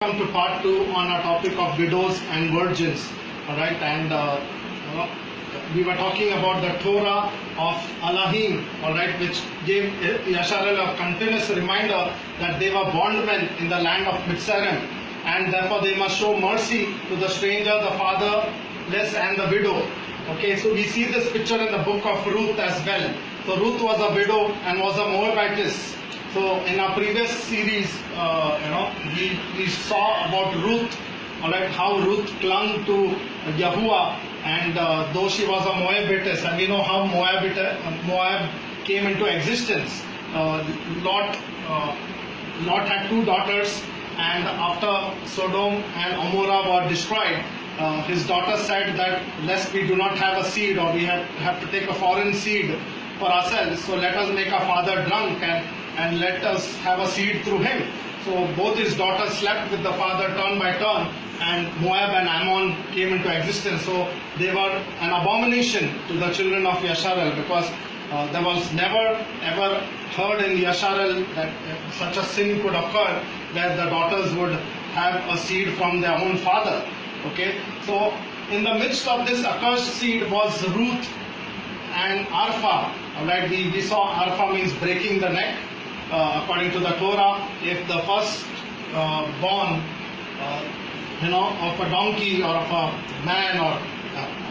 Come to part 2 on our topic of widows and virgins. Alright, and we were talking about the Torah of Elohim, alright, which gave Yasharel a continuous reminder that they were bondmen in the land of Mitzrayim, and therefore they must show mercy to the stranger, the fatherless, and the widow. Okay, so we see this picture in the book of Ruth as well. So Ruth was a widow and was a Moabitess. So in our previous series, we saw about Ruth, alright, how Ruth clung to Yahuwah, and though she was a Moabitess, and we know how Moab came into existence. Lot had two daughters, and after Sodom and Gomorrah were destroyed, his daughter said that lest we do not have a seed, or we have to take a foreign seed for ourselves, so let us make our father drunk and let us have a seed through him. So both his daughters slept with the father turn by turn, and Moab and Ammon came into existence. So they were an abomination to the children of Yasharel, because there was never ever heard in Yasharel that such a sin could occur, where the daughters would have a seed from their own father. Okay, so in the midst of this accursed seed was Ruth and Arpha. Alright, we saw Arpha means breaking the neck. According to the Torah, if the first born of a donkey or of a man or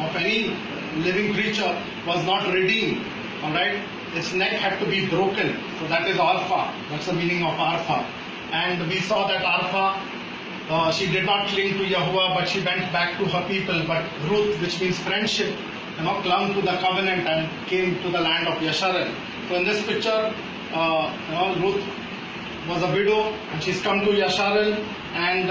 of any living creature was not redeemed, alright, its neck had to be broken. So that is Arpha. That's the meaning of Arpha. And we saw that Arpha, she did not cling to Yahuwah, but she went back to her people. But Ruth, which means friendship, clung to the covenant and came to the land of Yasharel. So in this picture, Ruth was a widow, and she's come to Yasharel, and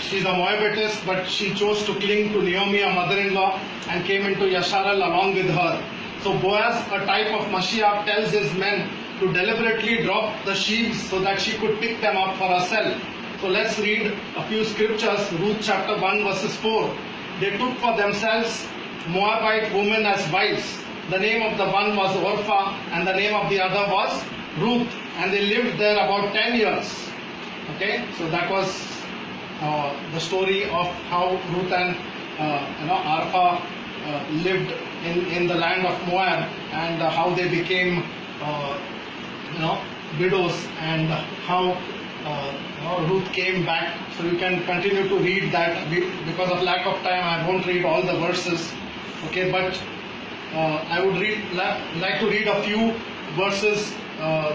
she's a Moabitess, but she chose to cling to Naomi, a mother-in-law, and came into Yasharel along with her. So Boaz, a type of Mashiach, tells his men to deliberately drop the sheaves so that she could pick them up for herself. So let's read a few scriptures. Ruth chapter 1 verses 4. They took for themselves Moabite women as wives. The name of the one was Orpha, and the name of the other was Ruth, and they lived there about 10 years. Okay, so that was the story of how Ruth and Arpha lived in the land of Moab, and how they became widows, and how Ruth came back. So you can continue to read that. Because of lack of time, I won't read all the verses. Okay, but I would like to read a few verses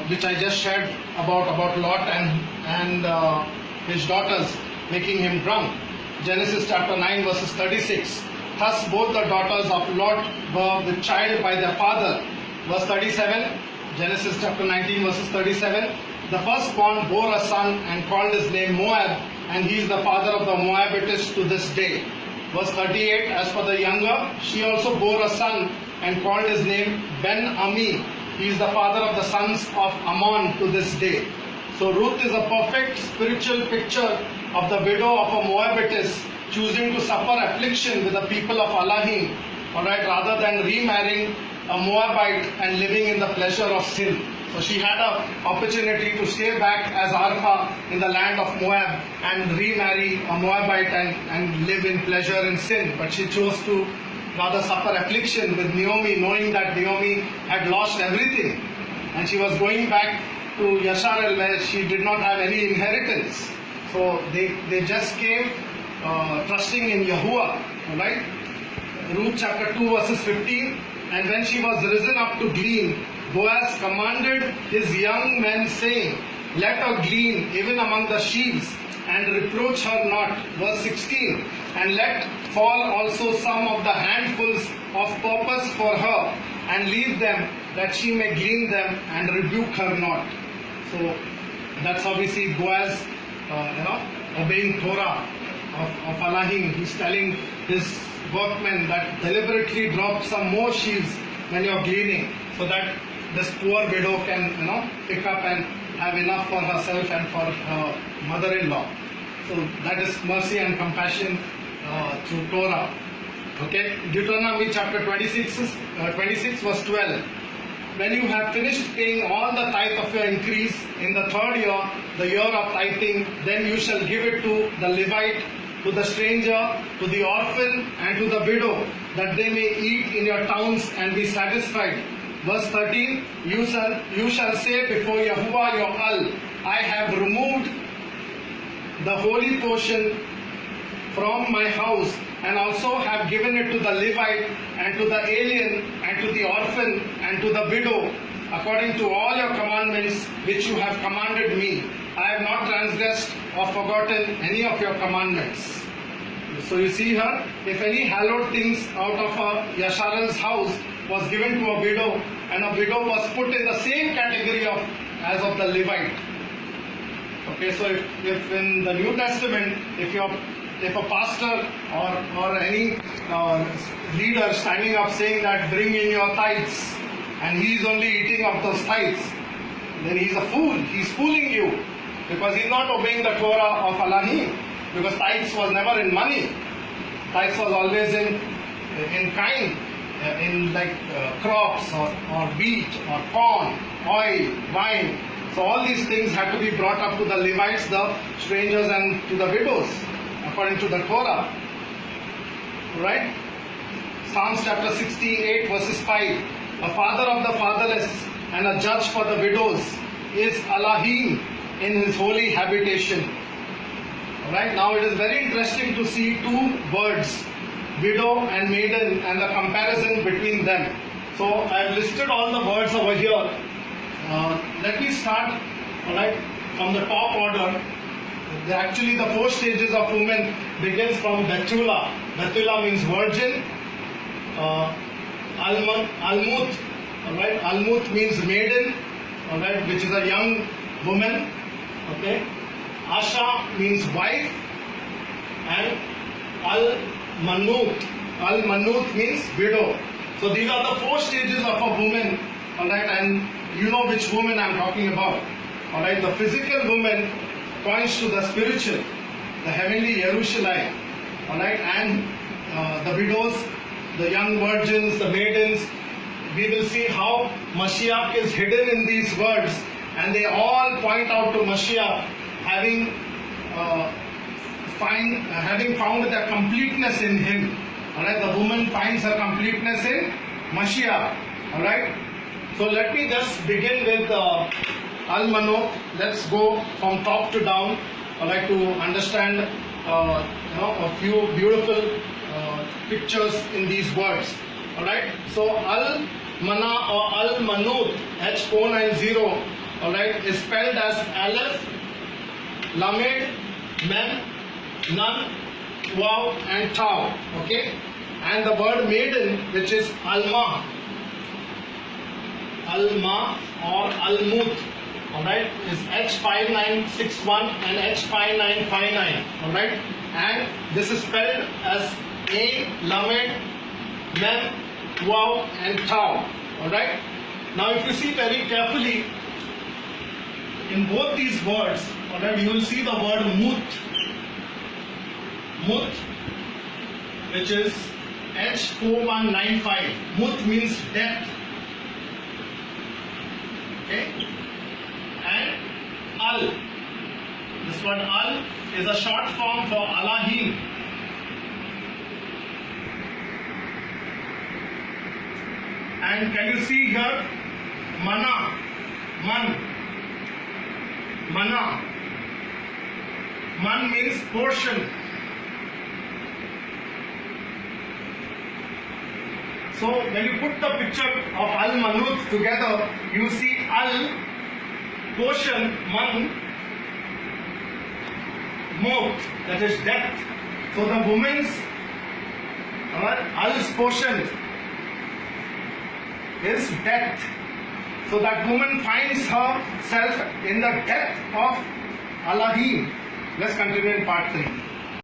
which I just shared about Lot and his daughters making him drunk. Genesis chapter 9 verses 36. Thus both the daughters of Lot were with child by their father. Verse 37. Genesis chapter 19 verses 37. The firstborn bore a son and called his name Moab, and he is the father of the Moabites to this day. Verse 38. As for the younger, she also bore a son and called his name Ben-Ami. He is the father of the sons of Ammon to this day. So Ruth is a perfect spiritual picture of the widow of a Moabitess choosing to suffer affliction with the people of Elohim, alright, rather than remarrying a Moabite and living in the pleasure of sin. So she had an opportunity to stay back as Arpha in the land of Moab and remarry a Moabite and live in pleasure in sin. But she chose to rather suffer affliction with Naomi, knowing that Naomi had lost everything, and she was going back to Yasharel, where she did not have any inheritance. So they just came trusting in Yahuwah. Alright? Ruth chapter 2 verses 15. And when she was risen up to glean, Boaz commanded his young men, saying, let her glean even among the sheaves, and reproach her not. Verse 16. And let fall also some of the handfuls of purpose for her, and leave them, that she may glean them, and rebuke her not. So that's how we see Boaz, obeying Torah of Elohim. He's telling his workmen that deliberately drop some more sheaves when you're gleaning, so that this poor widow can pick up and have enough for herself and for her mother-in-law. So that is mercy and compassion through Torah. Okay, Deuteronomy chapter 26 verse 12. When you have finished paying all the tithe of your increase in the third year, the year of tithing, then you shall give it to the Levite, to the stranger, to the orphan, and to the widow, that they may eat in your towns and be satisfied. Verse 13, you shall say before Yahuwah your Al, I have removed the holy portion from my house, and also have given it to the Levite, and to the alien, and to the orphan, and to the widow, according to all your commandments which you have commanded me. I have not transgressed or forgotten any of your commandments. So you see here, if any hallowed things out of Yasharel's house was given to a widow, and a widow was put in the same category as of the Levite. Okay, so if in the New Testament, if a pastor or any leader standing up saying that bring in your tithes, and he is only eating up those tithes, then he is a fool. He is fooling you, because he is not obeying the Torah of Elohim. Because tithes was never in money. Tithes was always in kind, in like crops or wheat or corn, oil, wine. So all these things had to be brought up to the Levites, the strangers, and to the widows, according to the Torah. Right? Psalms chapter 68 verses 5. A father of the fatherless and a judge for the widows is Elohim in his holy habitation. Alright, now it is very interesting to see two words, widow and maiden, and the comparison between them. So I have listed all the words over here. Let me start from the top order. Actually, the 4 stages of women begins from Betula. Betula means virgin. Almut, alright. Almut means maiden, alright, which is a young woman. Okay. Asha means wife, and Al-Manut. Al-Manut means widow. So these are the 4 stages of a woman, alright, and you know which woman I am talking about. Alright, the physical woman points to the spiritual, the heavenly Yerushalayim, alright, and the widows, the young virgins, the maidens. We will see how Mashiach is hidden in these words, and they all point out to Mashiach, having found their completeness in him. Alright, the woman finds her completeness in Mashiach. Alright, so let me just begin with Al-Manot. Let's go from top to down. Alright, to understand a few beautiful pictures in these words. Alright, so Al-Mana or Al-Manut, H490, alright, is spelled as Aleph, Lamed, Mem, Nun, Waw, and Tau. Okay, and the word maiden, which is Alma, or Almut, alright, is H5961 and H5959. Alright, and this is spelled as A, Lamed, Mem, Waw, and Tau. Alright, now if you see very carefully, in both these words, alright, you will see the word Mut. Mut, which is H4195. Mut means death. Okay? And Al. This word Al is a short form for Elohim. And can you see here? Mana. Mana. Man means portion. So when you put the picture of Al-Manut together, you see Al, portion, Man, Mot, that is death. So the woman's, Al's portion is death. So that woman finds herself in the depth of Elohim. Let's continue in part 3.